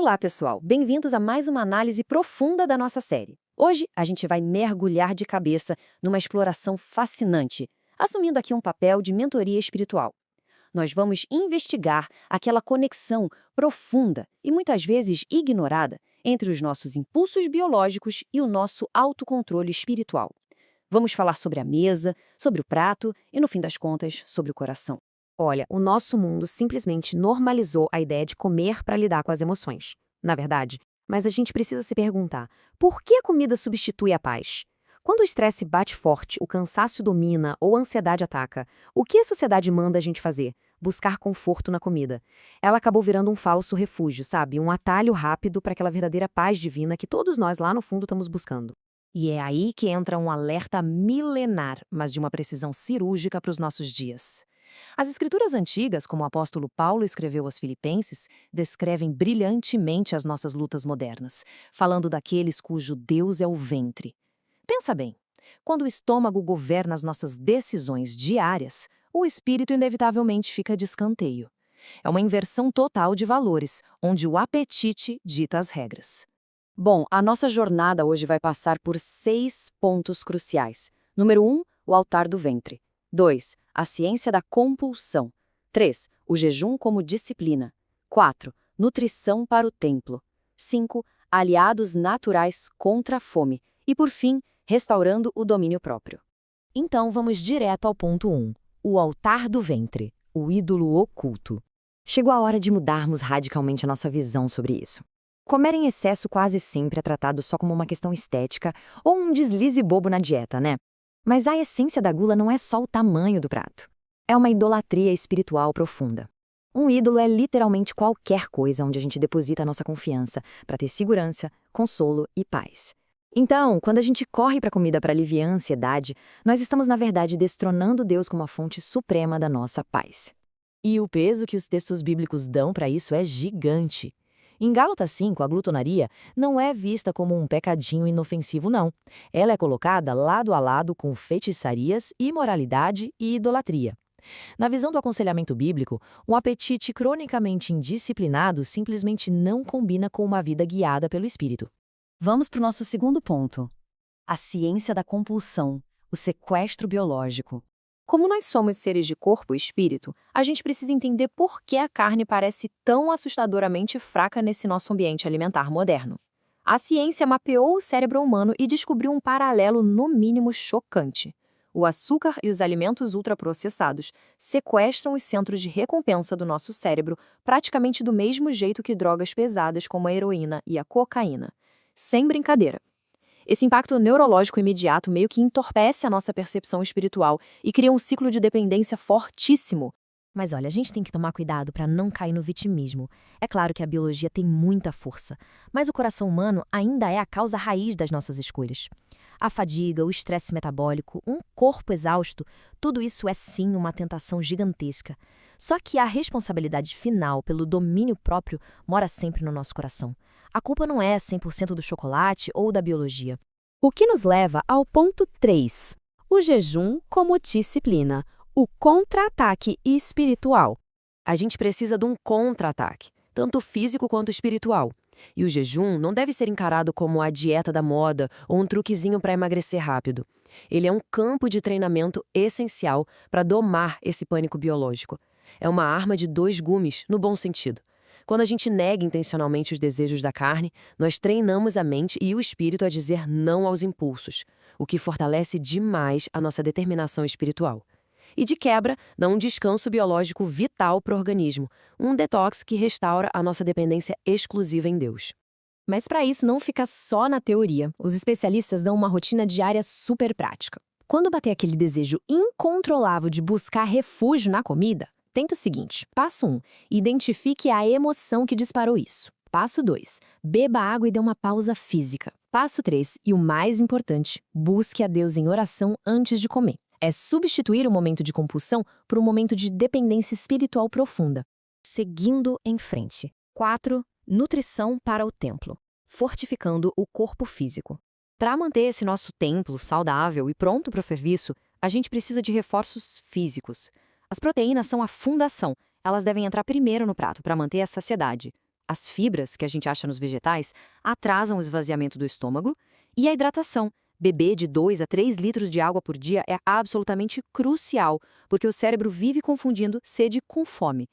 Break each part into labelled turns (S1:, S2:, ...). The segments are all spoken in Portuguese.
S1: Olá, pessoal! Bem-vindos a mais uma análise profunda da nossa série. Hoje, a gente vai mergulhar de cabeça numa exploração fascinante, assumindo aqui um papel de mentoria espiritual. Nós vamos investigar aquela conexão profunda e muitas vezes ignorada entre os nossos impulsos biológicos e o nosso autocontrole espiritual. Vamos falar sobre a mesa, sobre o prato e, no fim das contas, sobre o coração.
S2: Olha, o nosso mundo simplesmente normalizou a ideia de comer para lidar com as emoções. Na verdade, mas a gente precisa se perguntar, por que a comida substitui a paz? Quando o estresse bate forte, o cansaço domina ou a ansiedade ataca, o que a sociedade manda a gente fazer? Buscar conforto na comida. Ela acabou virando um falso refúgio, sabe? Um atalho rápido para aquela verdadeira paz divina que todos nós lá no fundo estamos buscando. E é aí que entra um alerta milenar, mas de uma precisão cirúrgica para os nossos dias. As escrituras antigas, como o apóstolo Paulo escreveu aos Filipenses, descrevem brilhantemente as nossas lutas modernas, falando daqueles cujo Deus é o ventre. Pensa bem, quando o estômago governa as nossas decisões diárias, o espírito inevitavelmente fica de escanteio. É uma inversão total de valores, onde o apetite dita as regras.
S1: Bom, a nossa jornada hoje vai passar por 6 pontos cruciais. Número 1, o altar do ventre. 2, a ciência da compulsão. 3, o jejum como disciplina. 4, nutrição para o templo. 5, aliados naturais contra a fome. E, por fim, restaurando o domínio próprio.
S2: Então vamos direto ao ponto 1, o altar do ventre, o ídolo oculto. Chegou a hora de mudarmos radicalmente a nossa visão sobre isso. Comer em excesso quase sempre é tratado só como uma questão estética ou um deslize bobo na dieta, né? Mas a essência da gula não é só o tamanho do prato. É uma idolatria espiritual profunda. Um ídolo é literalmente qualquer coisa onde a gente deposita a nossa confiança para ter segurança, consolo e paz. Então, quando a gente corre para a comida para aliviar a ansiedade, nós estamos, na verdade, destronando Deus como a fonte suprema da nossa paz.
S3: E o peso que os textos bíblicos dão para isso é gigante. Em Gálatas 5, a glutonaria não é vista como um pecadinho inofensivo, não. Ela é colocada lado a lado com feitiçarias, imoralidade e idolatria. Na visão do aconselhamento bíblico, um apetite cronicamente indisciplinado simplesmente não combina com uma vida guiada pelo Espírito.
S1: Vamos para o nosso segundo ponto. A ciência da compulsão, o sequestro biológico. Como nós somos seres de corpo e espírito, a gente precisa entender por que a carne parece tão assustadoramente fraca nesse nosso ambiente alimentar moderno. A ciência mapeou o cérebro humano e descobriu um paralelo no mínimo chocante. O açúcar e os alimentos ultraprocessados sequestram os centros de recompensa do nosso cérebro praticamente do mesmo jeito que drogas pesadas como a heroína e a cocaína. Sem brincadeira. Esse impacto neurológico imediato meio que entorpece a nossa percepção espiritual e cria um ciclo de dependência fortíssimo.
S2: Mas olha, a gente tem que tomar cuidado para não cair no vitimismo. É claro que a biologia tem muita força, mas o coração humano ainda é a causa raiz das nossas escolhas. A fadiga, o estresse metabólico, um corpo exausto, tudo isso é sim uma tentação gigantesca. Só que a responsabilidade final pelo domínio próprio mora sempre no nosso coração. A culpa não é 100% do chocolate ou da biologia.
S4: O que nos leva ao ponto 3, o jejum como disciplina, o contra-ataque espiritual.
S3: A gente precisa de um contra-ataque, tanto físico quanto espiritual. E o jejum não deve ser encarado como a dieta da moda ou um truquezinho para emagrecer rápido. Ele é um campo de treinamento essencial para domar esse pânico biológico. É uma arma de 2 gumes, no bom sentido. Quando a gente nega intencionalmente os desejos da carne, nós treinamos a mente e o espírito a dizer não aos impulsos, o que fortalece demais a nossa determinação espiritual. E de quebra, dá um descanso biológico vital para o organismo, um detox que restaura a nossa dependência exclusiva em Deus.
S1: Mas para isso não fica só na teoria. Os especialistas dão uma rotina diária super prática. Quando bater aquele desejo incontrolável de buscar refúgio na comida, tenta o seguinte. Passo 1. Identifique a emoção que disparou isso. Passo 2. Beba água e dê uma pausa física. Passo 3. E o mais importante, busque a Deus em oração antes de comer. É substituir o momento de compulsão por um momento de dependência espiritual profunda. Seguindo em frente. 4. Nutrição para o templo. Fortificando o corpo físico. Para manter esse nosso templo saudável e pronto para o serviço, a gente precisa de reforços físicos. As proteínas são a fundação. Elas devem entrar primeiro no prato para manter a saciedade. As fibras, que a gente acha nos vegetais, atrasam o esvaziamento do estômago. E a hidratação. Beber de 2 a 3 litros de água por dia é absolutamente crucial, porque o cérebro vive confundindo sede com fome.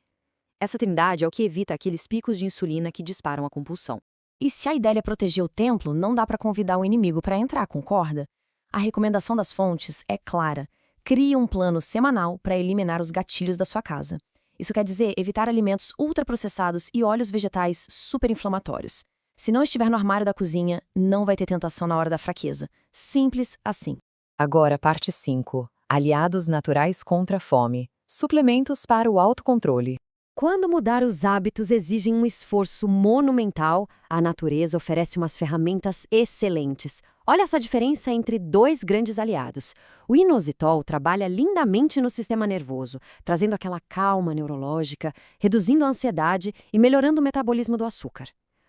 S1: Essa trindade é o que evita aqueles picos de insulina que disparam a compulsão.
S2: E se a ideia é proteger o templo, não dá para convidar o inimigo para entrar, concorda? A recomendação das fontes é clara. Crie um plano semanal para eliminar os gatilhos da sua casa. Isso quer dizer evitar alimentos ultraprocessados e óleos vegetais superinflamatórios. Se não estiver no armário da cozinha, não vai ter tentação na hora da fraqueza. Simples assim.
S3: Agora, parte 5. Aliados naturais contra a fome. Suplementos para o autocontrole.
S2: Quando mudar os hábitos exigem um esforço monumental, a natureza oferece umas ferramentas excelentes. Olha essa diferença entre 2 grandes aliados. O inositol trabalha lindamente no sistema nervoso, trazendo aquela calma neurológica, reduzindo a ansiedade e melhorando o metabolismo do açúcar.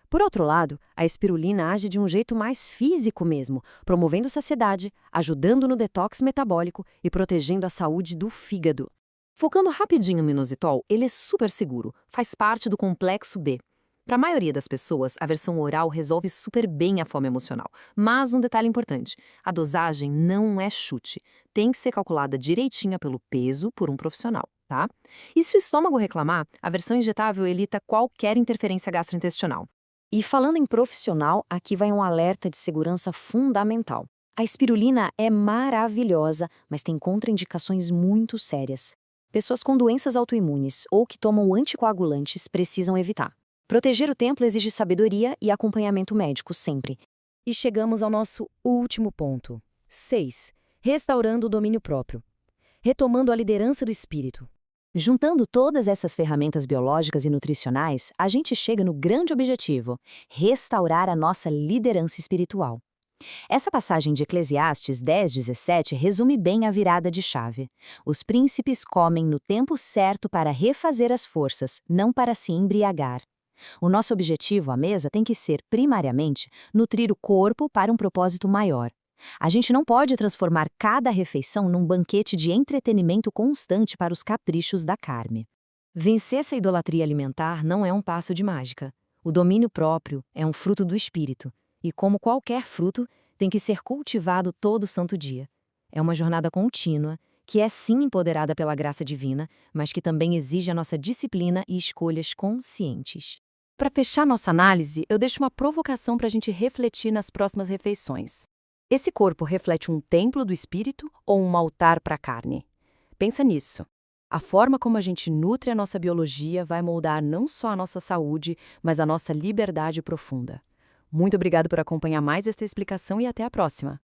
S2: Por outro lado, a espirulina age de um jeito mais físico mesmo, promovendo saciedade, ajudando no detox metabólico e protegendo a saúde do fígado.
S1: Focando rapidinho no inositol, ele é super seguro, faz parte do complexo B. Para a maioria das pessoas, a versão oral resolve super bem a fome emocional. Mas um detalhe importante, a dosagem não é chute. Tem que ser calculada direitinha pelo peso por um profissional, tá? E se o estômago reclamar, a versão injetável evita qualquer interferência gastrointestinal.
S2: E falando em profissional, aqui vai um alerta de segurança fundamental. A espirulina é maravilhosa, mas tem contraindicações muito sérias. Pessoas com doenças autoimunes ou que tomam anticoagulantes precisam evitar. Proteger o templo exige sabedoria e acompanhamento médico sempre. E chegamos ao nosso último ponto. 6. Restaurando o domínio próprio. Retomando a liderança do espírito. Juntando todas essas ferramentas biológicas e nutricionais, a gente chega no grande objetivo: restaurar a nossa liderança espiritual. Essa passagem de Eclesiastes 10:17 resume bem a virada de chave. Os príncipes comem no tempo certo para refazer as forças, não para se embriagar. O nosso objetivo à mesa tem que ser, primariamente, nutrir o corpo para um propósito maior. A gente não pode transformar cada refeição num banquete de entretenimento constante para os caprichos da carne. Vencer essa idolatria alimentar não é um passo de mágica. O domínio próprio é um fruto do espírito, e como qualquer fruto, tem que ser cultivado todo santo dia. É uma jornada contínua, que é sim empoderada pela graça divina, mas que também exige a nossa disciplina e escolhas conscientes. Para fechar nossa análise, eu deixo uma provocação para a gente refletir nas próximas refeições. Esse corpo reflete um templo do espírito ou um altar para a carne? Pensa nisso. A forma como a gente nutre a nossa biologia vai moldar não só a nossa saúde, mas a nossa liberdade profunda. Muito obrigado por acompanhar mais esta explicação e até a próxima!